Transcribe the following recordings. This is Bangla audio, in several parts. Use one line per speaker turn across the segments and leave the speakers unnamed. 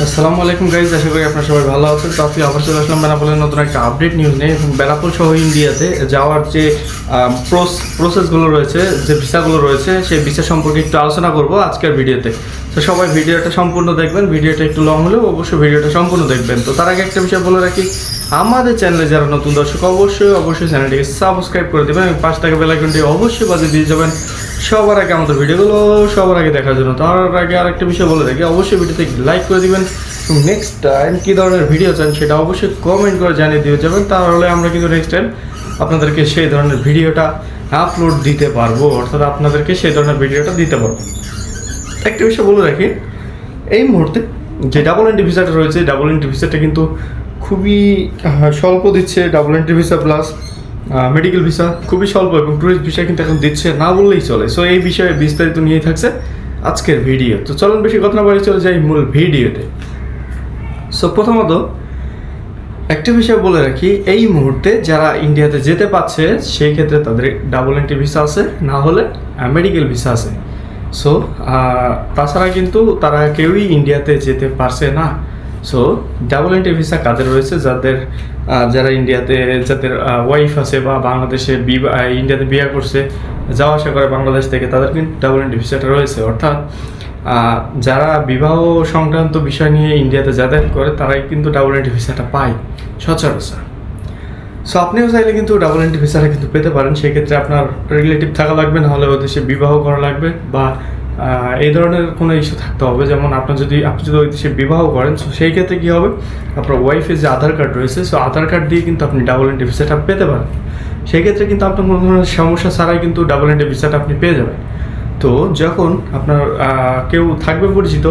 আসসালামু আলাইকুম গাইজ, আশা করি আপনারা সবাই ভালো আছেন। তো আপনি আবার চলে আসলাম বেনাপোলের নতুন একটা আপডেট নিউজ নিয়ে। এবং বেনাপোল সহ ইন্ডিয়াতে যাওয়ার যে প্রসেসগুলো রয়েছে, যে ভিসাগুলো রয়েছে, সেই ভিসা সম্পর্কে একটু আলোচনা করব আজকের ভিডিওতে। তো সবাই ভিডিওটা সম্পূর্ণ দেখবেন। ভিডিওটা একটু লং হলেও অবশ্যই ভিডিওটা সম্পূর্ণ দেখবেন। তো তার আগে একটা বিষয় বলে রাখি, আমাদের চ্যানেলে যারা নতুন দর্শক অবশ্যই চ্যানেলটিকে সাবস্ক্রাইব করে দেবেন এবং পাঁচ টাকা বেল আইকনটি অবশ্যই বাজিয়ে দিয়ে যাবেন সবার আগে আমাদের ভিডিওগুলো সবার আগে দেখার জন্য। তার আগে আরেকটা বিষয় বলে রাখি, অবশ্যই ভিডিওতে লাইক করে দিবেন এবং নেক্সট টাইম কী ধরনের ভিডিও চান সেটা অবশ্যই কমেন্ট করে জানিয়ে দিয়ে যাবেন। তাহলে আমরা কিন্তু নেক্সট টাইম আপনাদেরকে সেই ধরনের ভিডিওটা আপলোড দিতে পারবো, অর্থাৎ আপনাদেরকে সেই ধরনের ভিডিওটা দিতে পারবো। একটা বিষয় বলে রাখি, এই মুহূর্তে যে ডাবল এন্ট্রি ভিসাটা রয়েছে, ডাবল এন্ট্রি ভিসাটা কিন্তু খুবই স্বল্প দিচ্ছে। Double entry visa plus medical visa খুবই স্বল্প এবং ট্যুরিস্ট ভিসা কিন্তু এখন দিচ্ছে না বললেই চলে। সো এই বিষয়ে বিস্তারিত নিয়েই থাকছে আজকের ভিডিও। তো চলুন বেশি কথা না বলে চলে যাই মূল ভিডিওতে। সো প্রথমত একটা বিষয় বলে রাখি, এই মুহূর্তে যারা ইন্ডিয়াতে যেতে পারছে সেই ক্ষেত্রে তাদের ডাবল এন্ট্রি ভিসা আছে, না হলে মেডিকেল ভিসা আছে। সো তাছাড়া কিন্তু তারা কেউই ইন্ডিয়াতে যেতে পারছে না। সো ডাবল এন্ট্রি ভিসা কাদের রয়েছে? যারা ইন্ডিয়াতে, যাদের ওয়াইফ আছে বা বাংলাদেশে ইন্ডিয়াতে বিয়ে করছে, যাওয়া আসা করে বাংলাদেশ থেকে, তাদের কিন্তু ডাবল এন্ট্রি ভিসাটা রয়েছে। অর্থাৎ যারা বিবাহ সংক্রান্ত বিষয় নিয়ে ইন্ডিয়াতে যাতায়াত করে তারাই কিন্তু ডাবল এন্ট্রি ভিসাটা পায় সচরাচর। সো আপনিও চাইলে কিন্তু ডাবল এন্ট্রি ভিসাটা কিন্তু পেতে পারেন। সেক্ষেত্রে আপনার রিলেটিভ থাকা লাগবে, না হলে ওই দেশে বিবাহ করা লাগবে বা এই ধরনের কোনো ইস্যু থাকতে হবে। যেমন আপনি যদি ওই দেশে বিবাহ করেন, সো সেই ক্ষেত্রে কী হবে, আপনার ওয়াইফের যে আধার কার্ড রয়েছে, সো আধার কার্ড দিয়ে কিন্তু আপনি ডাবল এন্ট্রি ভিসাটা পেতে পারেন। সেই ক্ষেত্রে কিন্তু আপনার কোনো ধরনের সমস্যা ছাড়াই কিন্তু ডাবল এন্ট্রি ভিসাটা আপনি পেয়ে যাবেন। তো যখন আপনার কেউ থাকবে পরিচিত,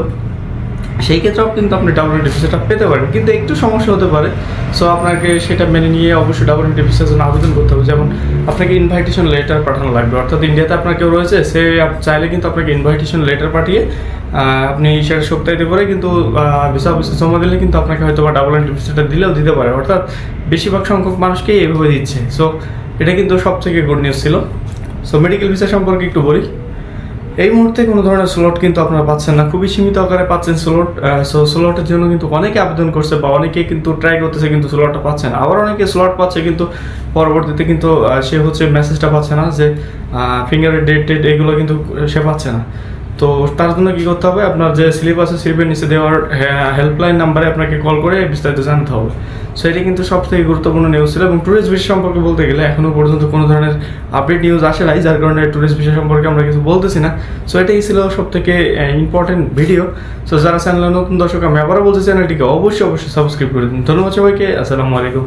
সেই ক্ষেত্রেও কিন্তু আপনি ডাবল এন্ট্রি ভিসাটা পেতে পারেন, কিন্তু একটু সমস্যা হতে পারে। সো আপনাকে সেটা মেনে নিয়ে অবশ্যই ডাবল এন্ট্রি ভিসার জন্য আবেদন করতে হবে। যেমন আপনাকে ইনভাইটেশন লেটার পাঠানো লাগবে, অর্থাৎ ইন্ডিয়াতে আপনার কেউ রয়েছে, সে চাইলে কিন্তু আপনাকে ইনভাইটেশন লেটার পাঠিয়ে আপনি সেটা সপ্তাহে করে কিন্তু ভিসা অফিসে জমা দিলে কিন্তু আপনাকে হয়তো বা ডাবল এন্ট্রি ভিসাটা দিলেও দিতে পারে। অর্থাৎ বেশিরভাগ সংখ্যক মানুষকেই এভাবে দিচ্ছে। সো এটা কিন্তু সব থেকে গুড নিউজ ছিল। সো মেডিকেল ভিসা সম্পর্কে একটু বলি। এই মুহূর্তে কোনো ধরনের স্লট কিন্তু আপনারা পাচ্ছেন না, খুবই সীমিত আকারে পাচ্ছেন স্লট। সো স্লটের জন্য কিন্তু অনেকে আবেদন করছে বা অনেকে কিন্তু ট্রাই করতেছে, কিন্তু স্লটটা পাচ্ছে না। আবার অনেকে স্লট পাচ্ছে, কিন্তু পরবর্তীতে কিন্তু সে হচ্ছে মেসেজটা পাচ্ছে না যে ফিঙ্গার ডেট এগুলো কিন্তু সে পাচ্ছে না। তো তার জন্য কী করতে হবে, আপনার যে স্লিপ আছে স্লিপের নিচে দেওয়ার হেল্পলাইন নাম্বারে আপনাকে কল করে বিস্তারিত জানতে হবে। সো এটি কিন্তু সবথেকে গুরুত্বপূর্ণ নিউজ ছিল। এবং ট্যুরিস্ট ভিসা সম্পর্কে বলতে গেলে এখনও পর্যন্ত কোনো ধরনের আপডেট নিউজ আসে নাই, যার কারণে ট্যুরিস্ট ভিসা সম্পর্কে আমরা কিছু বলতেছি না। সো এটাই ছিল সবথেকে ইম্পর্টেন্ট ভিডিও। সো যারা চ্যানেলের নতুন দর্শক, আমি আবারও বলছি চ্যানেলটিকে অবশ্যই সাবস্ক্রাইব করে দিন। ধন্যবাদ সবাইকে, আসসালামু আলাইকুম।